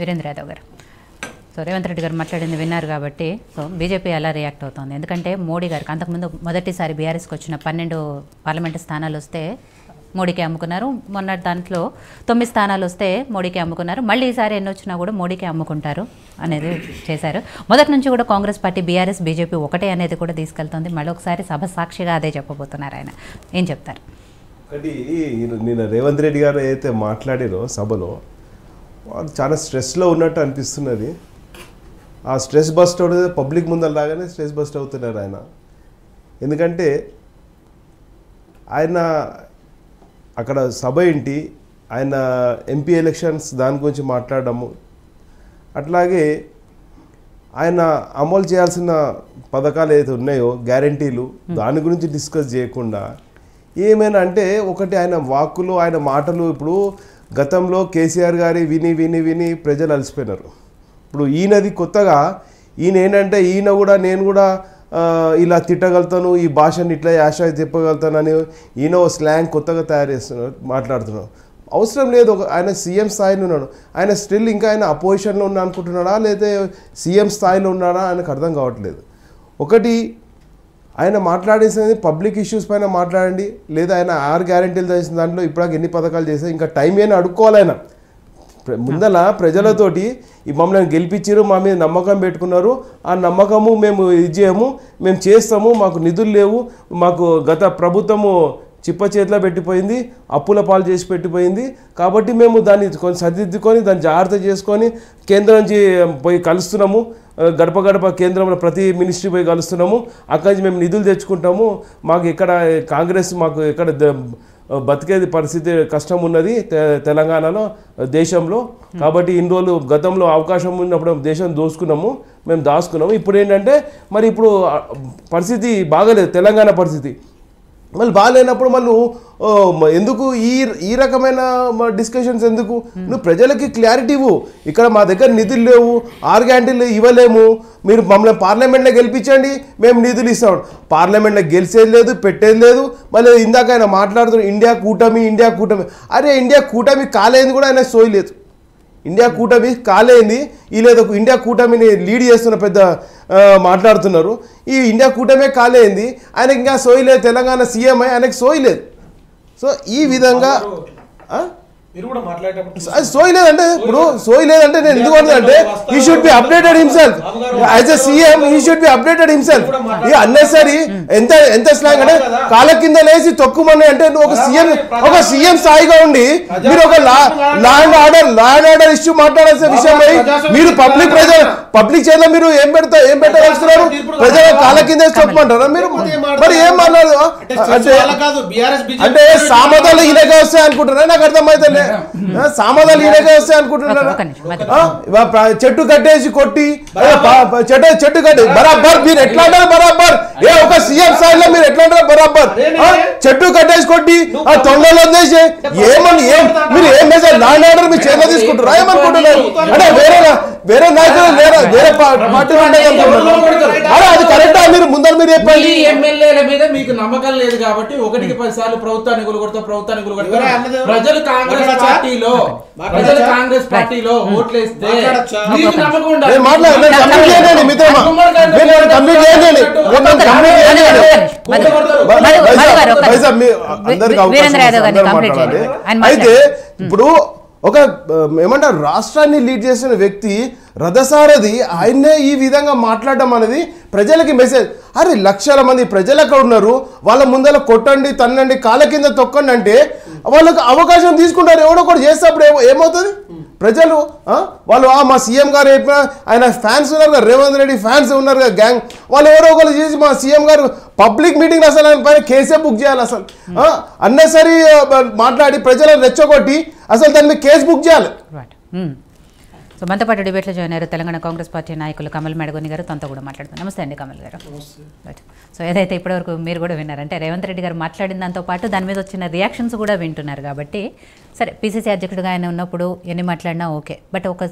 వీరేంద్ర యాదవ్ గారు, సో రేవంత్ రెడ్డి గారు మాట్లాడింది విన్నారు కాబట్టి, సో బీజేపీ ఎలా రియాక్ట్ అవుతుంది? ఎందుకంటే మోడీ గారికి అంతకుముందు మొదటిసారి బీఆర్ఎస్కి వచ్చిన 12 పార్లమెంటు స్థానాలు వస్తే మోడీకి అమ్ముకున్నారు. మొన్న దాంట్లో 9 స్థానాలు వస్తే మోడీకి అమ్ముకున్నారు. మళ్ళీ ఈసారి ఎన్ని వచ్చినా కూడా మోడీకి అమ్ముకుంటారు అనేది చేశారు. మొదటి నుంచి కూడా కాంగ్రెస్ పార్టీ, బీఆర్ఎస్, బీజేపీ ఒకటే అనేది కూడా తీసుకెళ్తుంది. మళ్ళీ ఒకసారి సభ సాక్షిగా అదే చెప్పబోతున్నారు. ఆయన ఏం చెప్తారు? ఒకటి, నిన్న రేవంత్ రెడ్డి గారు ఏదైతే మాట్లాడారో సభలో, వాళ్ళు చాలా స్ట్రెస్లో ఉన్నట్టు అనిపిస్తున్నది. ఆ స్ట్రెస్ బస్ట్ అవుతుంది, పబ్లిక్ ముందర లాగానే స్ట్రెస్ బస్ట్ అవుతున్నారు ఆయన. ఎందుకంటే ఆయన అక్కడ సభ ఏంటి, ఆయన ఎంపీ ఎలక్షన్స్ దాని గురించి మాట్లాడము, అట్లాగే ఆయన అమలు చేయాల్సిన పథకాలు ఏదైతే ఉన్నాయో గ్యారంటీలు, దాని గురించి డిస్కస్ చేయకుండా ఏమైనా అంటే ఒకటి ఆయన వాక్కులు, ఆయన మాటలు. ఇప్పుడు గతంలో కేసీఆర్ గారి విని విని విని ప్రజలు అలసిపోయినారు. ఇప్పుడు ఈయనది కొత్తగా, ఈయన ఏంటంటే ఈయన కూడా నేను కూడా ఇలా తిట్టగలుగుతాను, ఈ భాషని ఇట్లా యాష చెప్పగలుగుతానని ఈయన స్లాంగ్ కొత్తగా తయారు చేస్తున్నాడు, మాట్లాడుతున్నాడు. అవసరం లేదు. ఆయన సీఎం స్థాయిలో ఉన్నాడు. ఆయన స్టిల్ ఇంకా ఆయన అపోజిషన్లో ఉన్నా అనుకుంటున్నాడా, లేదా సీఎం స్థాయిలో ఉన్నాడా ఆయనకు అర్థం కావట్లేదు. ఒకటి, ఆయన మాట్లాడేసినది పబ్లిక్ ఇష్యూస్ పైన మాట్లాడండి, లేదా ఆయన 6 గ్యారెంటీలు చేసిన దాంట్లో ఇప్పటికి ఎన్ని పథకాలు చేస్తే ఇంకా టైం ఏమైనా అడుక్కోవాలి. ఆయన ముందల ప్రజలతోటి మమ్మల్ని గెలిపించారు, మా మీద నమ్మకం పెట్టుకున్నారు, ఆ నమ్మకము మేము ఇది చేయము, మేము చేస్తాము, మాకు నిధులు లేవు, మాకు గత ప్రభుత్వము చిప్ప చేతిలో పెట్టిపోయింది, అప్పుల పాలు చేసి పెట్టిపోయింది, కాబట్టి మేము దాన్ని కొంచెం సరిదిద్దుకొని దాన్ని జాగ్రత్త చేసుకొని కేంద్రం నుంచి పోయి కలుస్తున్నాము, గడప గడప కేంద్రంలో ప్రతి మినిస్ట్రీ పోయి కలుస్తున్నాము, అక్కడి నుంచి మేము నిధులు తెచ్చుకుంటాము, మాకు ఎక్కడ కాంగ్రెస్ మాకు ఎక్కడ బతికేది పరిస్థితి కష్టం ఉన్నది తెలంగాణలో, దేశంలో. కాబట్టి ఇన్ని రోజులు గతంలో అవకాశం ఉన్నప్పుడు దేశం దోసుకున్నాము, మేము దాచుకున్నాము. ఇప్పుడు ఏంటంటే మరి ఇప్పుడు పరిస్థితి బాగలేదు, తెలంగాణ పరిస్థితి మళ్ళీ బాగాలేనప్పుడు మళ్ళీ ఎందుకు ఈ రకమైన డిస్కషన్స్ ఎందుకు? నువ్వు ప్రజలకి క్లారిటీ ఇవ్వు. ఇక్కడ మా దగ్గర నిధులు లేవు, 6 గ్యారెంటీలు ఇవ్వలేము, మీరు మమ్మల్ని పార్లమెంట్లో గెలిపించండి, మేము నిధులు ఇస్తాం. పార్లమెంట్లో గెలిచేది లేదు, పెట్టేది లేదు. మళ్ళీ ఇందాక ఆయన మాట్లాడుతున్నారు ఇండియా కూటమి, ఇండియా కూటమి. అరే ఇండియా కూటమి కాలేది కూడా ఆయన సోయలేదు. ఇండియా కూటమి కాలేంది, ఈ లేదు ఇండియా కూటమిని లీడ్ చేస్తున్న పెద్ద మాట్లాడుతున్నారు. ఈ ఇండియా కూటమే కాలేంది, ఆయనకి ఇంకా సోయలేదు. తెలంగాణ సీఎం ఆయనకి సోయలేదు. సో ఈ విధంగా సోయలేదంటే, ఇప్పుడు సోయలేదంటే నేను ఎందుకు అంటే he should be updated himself as a CM, he should be updated himself. ఈ అన్నెసరీ ఎంత స్లాంగ్ అంటే కాళ్ళ కింద లేచి తొక్కుమని అంటే నువ్వు ఒక సీఎం స్థాయిగా ఉండి మీరు ఒక లా అండ్ ఆర్డర్ ఇష్యూ మాట్లాడాల్సిన విషయమై మీరు పబ్లిక్ చేయాలి. మీరు ఏం పెట్టగలుగుతున్నారు? ప్రజల కాళ్ళ కింద తొక్కమంటారా మీరు? మరి ఏం మాట్లాడదు అంటే సామర్థ్యాలు ఈయనగా వస్తాయి అనుకుంటున్నారా? నాకు అర్థమైతే సామర్థ్యాలు ఈయనగా వస్తాయి అనుకుంటున్నారా? చెట్టు కట్టేసి కొట్టి చెట్టు కట్టి బరాబర్ మీరు ఎట్లా అంటారు? బరాబర్ ఒక సీఎం స్థాయిలో మీరు ఎట్లా అంటారు? బరాబర్ చెట్టు కట్టేసి కొట్టి ఆ తొండలో వదిలేసి మీరు ఏం మెసేజ్ లా అండ్ ఆర్డర్ మీరు చేతిలో తీసుకుంటారా ఏమనుకుంటున్నారు? అంటే వేరే నాయకులు వేరే పార్టీలు ఉంటాయి అనుకుంటున్నారు. అది కరెక్టా? మీరు ముందర మీరు చెప్పండి. ఎమ్మెల్యేల మీద మీకు నమ్మకం లేదు కాబట్టి 1-10 సార్లు ప్రభుత్వాన్ని గులగొడతారు. ప్రజలు కాంగ్రెస్ పార్టీలో ఓట్లేస్తే అయితే ఇప్పుడు ఒక ఏమంటారు రాష్ట్రాన్ని లీడ్ చేసిన వ్యక్తి రథసారథి ఆయన్నే ఈ విధంగా మాట్లాడడం అనేది ప్రజలకి మెసేజ్. అరే లక్షల మంది ప్రజలు అక్కడ ఉన్నారు, వాళ్ళ ముందర కొట్టండి, తన్నండి, కాళ్ళ కింద తొక్కండి అంటే వాళ్ళకి అవకాశం తీసుకుంటారు. ఎవడో ఒకటి చేసేటప్పుడు ఏమవుతుంది? ప్రజలు వాళ్ళు మా సీఎం గారు ఆయన ఫ్యాన్స్ ఉన్నారు కదా, రేవంత్ రెడ్డి ఫ్యాన్స్ ఉన్నారు కదా గ్యాంగ్, వాళ్ళు ఎవరో ఒకరు చేసి మా సీఎం గారు పబ్లిక్ మీటింగ్ అసలు ఆయన పైన కేసే బుక్ చేయాలి. అసలు అన్నెసరీ మాట్లాడి ప్రజలను రెచ్చగొట్టి అసలు దాని మీద కేసు బుక్ చేయాలి. సో మనతో పాటు డిబేట్లో జాయిన్ అయ్యారు తెలంగాణ కాంగ్రెస్ పార్టీ నాయకులు కమల్ మేడగొని గారు. తనతో కూడా మాట్లాడుతాం. నమస్తే అండి కమల్ గారు. సో ఏదైతే ఇప్పటివరకు మీరు కూడా విన్నారంటే రేవంత్ రెడ్డి గారు మాట్లాడిన దాంతో పాటు దాని మీద వచ్చిన రియాక్షన్స్ కూడా వింటున్నారు. కాబట్టి సరే, పీసీసీ అధ్యక్షుడిగా ఆయన ఉన్నప్పుడు ఎన్ని మాట్లాడినా ఓకే, బట్ ఒక